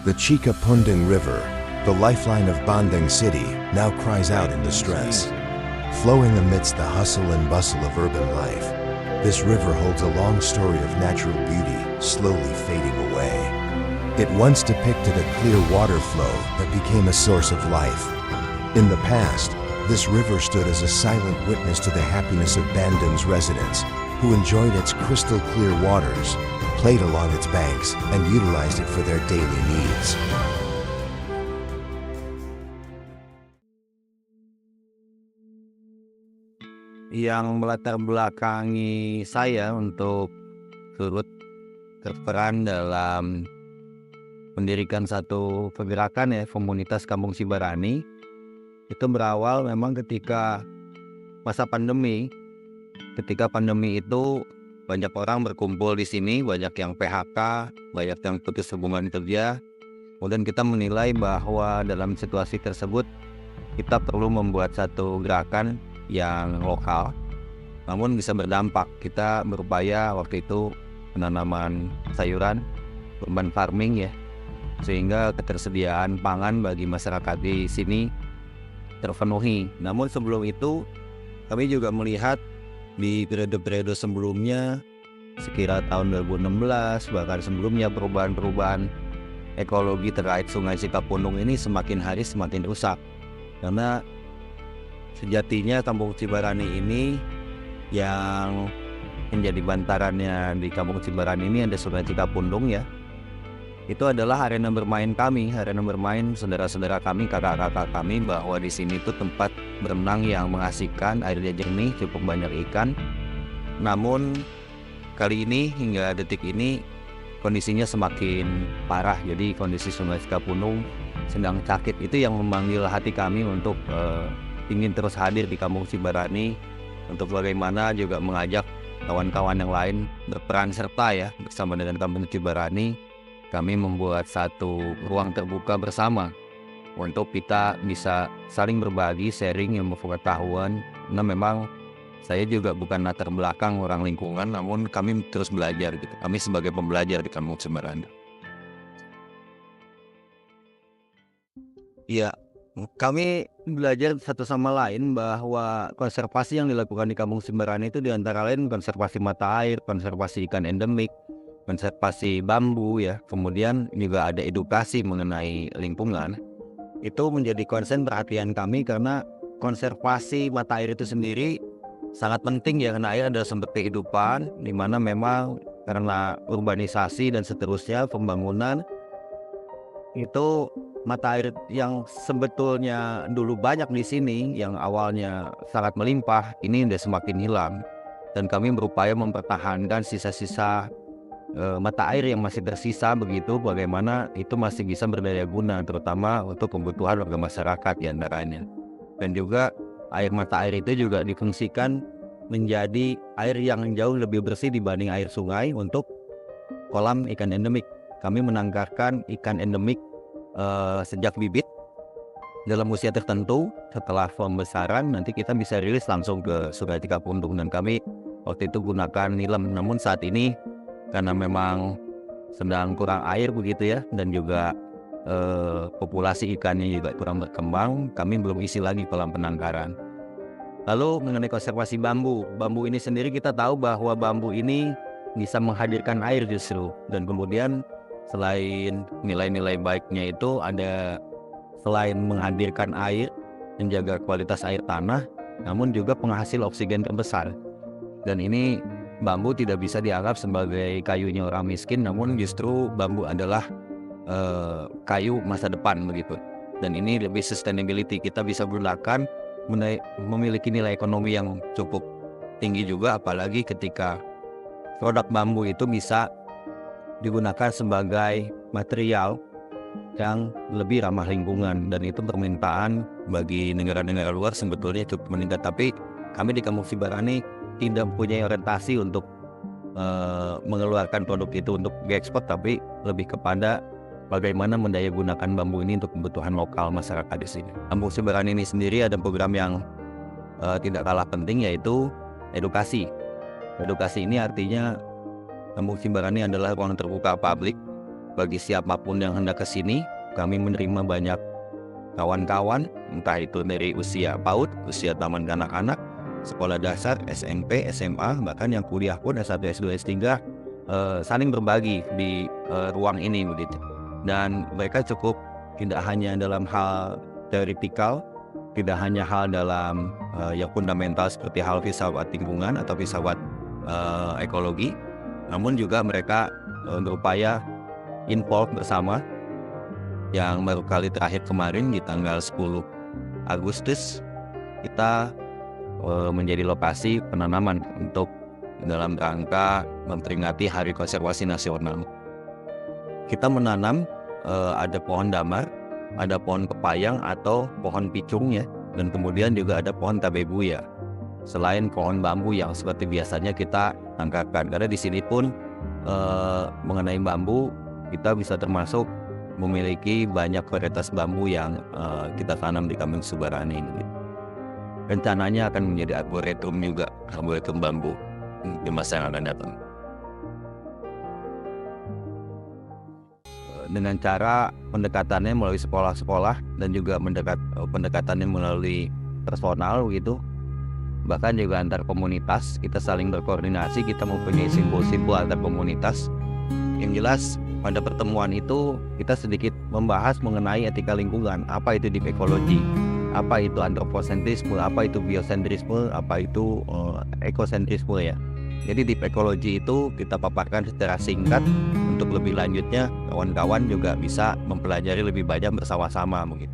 The Cikapundung River, the lifeline of Bandung City, now cries out in distress. Flowing amidst the hustle and bustle of urban life, this river holds a long story of natural beauty slowly fading away. It once depicted a clear water flow that became a source of life. In the past, this river stood as a silent witness to the happiness of Bandung's residents, who enjoyed its crystal clear waters, played along its banks, and utilized it for their daily needs. Yang melatar belakangi saya untuk turut berperan dalam mendirikan satu pergerakan komunitas Kampung Cibarani itu berawal memang ketika masa pandemi. Ketika pandemi itu banyak orang berkumpul di sini, banyak yang PHK, banyak yang putus hubungan kerja. Kemudian kita menilai bahwa dalam situasi tersebut kita perlu membuat satu gerakan yang lokal, namun bisa berdampak. Kita berupaya waktu itu penanaman sayuran, urban farming sehingga ketersediaan pangan bagi masyarakat di sini terpenuhi. Namun sebelum itu kami juga melihat di periode-periode sebelumnya, sekira tahun 2016 bahkan sebelumnya, perubahan-perubahan ekologi terkait Sungai Cikapundung ini semakin hari semakin rusak. Karena sejatinya Kampung Cibarani ini yang menjadi bantarannya di Kampung Cibarani ini ada Sungai Cikapundung Itu adalah arena bermain kami, arena bermain saudara-saudara kami, kakak-kakak kami, bahwa di sini tuh tempat berenang yang mengasihkan, airnya jernih, cukup banyak ikan. Namun kali ini hingga detik ini kondisinya semakin parah. Jadi kondisi Sungai Cikapundung sedang sakit. Itu yang memanggil hati kami untuk ingin terus hadir di Kampung Cibarani untuk bagaimana juga mengajak kawan-kawan yang lain berperan serta bersama dengan Kampung Cibarani. Kami membuat satu ruang terbuka bersama untuk kita bisa saling berbagi, sharing ilmu pengetahuan. Nah, memang saya juga bukan latar belakang orang lingkungan, namun kami terus belajar gitu. Kami sebagai pembelajar di Kampung Cibarani. Iya, kami belajar satu sama lain bahwa konservasi yang dilakukan di Kampung Cibarani itu diantara lain konservasi mata air, konservasi ikan endemik, konservasi bambu kemudian juga ada edukasi mengenai lingkungan. Itu menjadi konsen perhatian kami karena konservasi mata air itu sendiri sangat penting karena air adalah sumber kehidupan, di mana memang karena urbanisasi dan seterusnya pembangunan itu mata air yang sebetulnya dulu banyak di sini, yang awalnya sangat melimpah, ini sudah semakin hilang. Dan kami berupaya mempertahankan sisa-sisa mata air yang masih tersisa begitu, bagaimana itu masih bisa berdaya guna, terutama untuk kebutuhan warga masyarakat diantaranya. Dan juga air mata air itu juga difungsikan menjadi air yang jauh lebih bersih dibanding air sungai untuk kolam ikan endemik. Kami menangkarkan ikan endemik sejak bibit dalam usia tertentu. Setelah pembesaran nanti kita bisa rilis langsung ke Sungai Cikapundung, dan kami waktu itu gunakan nilem. Namun saat ini karena memang sedang kurang air begitu dan juga populasi ikannya juga kurang berkembang, kami belum isi lagi kolam penangkaran. Lalu mengenai konservasi bambu, bambu ini sendiri kita tahu bahwa bambu ini bisa menghadirkan air justru, dan kemudian selain nilai-nilai baiknya itu ada, selain menghadirkan air, menjaga kualitas air tanah, namun juga penghasil oksigen terbesar. Dan ini bambu tidak bisa dianggap sebagai kayunya orang miskin, namun justru bambu adalah kayu masa depan begitu. Dan ini lebih sustainability, kita bisa gunakan, memiliki nilai ekonomi yang cukup tinggi juga, apalagi ketika produk bambu itu bisa digunakan sebagai material yang lebih ramah lingkungan, dan itu permintaan bagi negara-negara luar sebetulnya cukup meningkat. Tapi kami di Kampung Cibarani tidak mempunyai orientasi untuk mengeluarkan produk itu untuk diekspor, tapi lebih kepada bagaimana mendaya gunakan bambu ini untuk kebutuhan lokal masyarakat di sini. Kampung Cibarani ini sendiri ada program yang tidak kalah penting, yaitu edukasi. Edukasi ini artinya Kampung Cibarani adalah ruang terbuka publik bagi siapapun yang hendak ke sini. Kami menerima banyak kawan-kawan, entah itu dari usia PAUD, usia taman kanak-kanak, sekolah dasar, SMP, SMA, bahkan yang kuliah pun S1, S2, S3 saling berbagi di ruang ini begitu. Dan mereka cukup tidak hanya dalam hal teoritikal, tidak hanya hal dalam yang fundamental seperti hal filsafat lingkungan atau filsafat ekologi, namun juga mereka berupaya involve bersama. Yang baru kali terakhir kemarin di tanggal 10 Agustus kita menjadi lokasi penanaman untuk dalam rangka memperingati Hari Konservasi Nasional. Kita menanam ada pohon damar, ada pohon kepayang atau pohon picung ya, dan kemudian juga ada pohon tabebuya. Selain pohon bambu yang seperti biasanya kita tangkarkan, karena di sini pun mengenai bambu kita bisa termasuk memiliki banyak varietas bambu yang kita tanam di Kampung Subarani ini. Rencananya akan menjadi arboretum juga, arboretum bambu di masa yang akan datang. Dengan cara pendekatannya melalui sekolah-sekolah dan juga pendekatannya melalui personal gitu, bahkan juga antar komunitas kita saling berkoordinasi, kita mempunyai simbol-simbol antar komunitas. Yang jelas pada pertemuan itu kita sedikit membahas mengenai etika lingkungan, apa itu deep ecology, apa itu antroposentrisme, apa itu biosentrisme, apa itu ekosentrisme ya. Jadi deep ecology itu kita paparkan secara singkat, untuk lebih lanjutnya kawan-kawan juga bisa mempelajari lebih banyak bersama-sama begitu.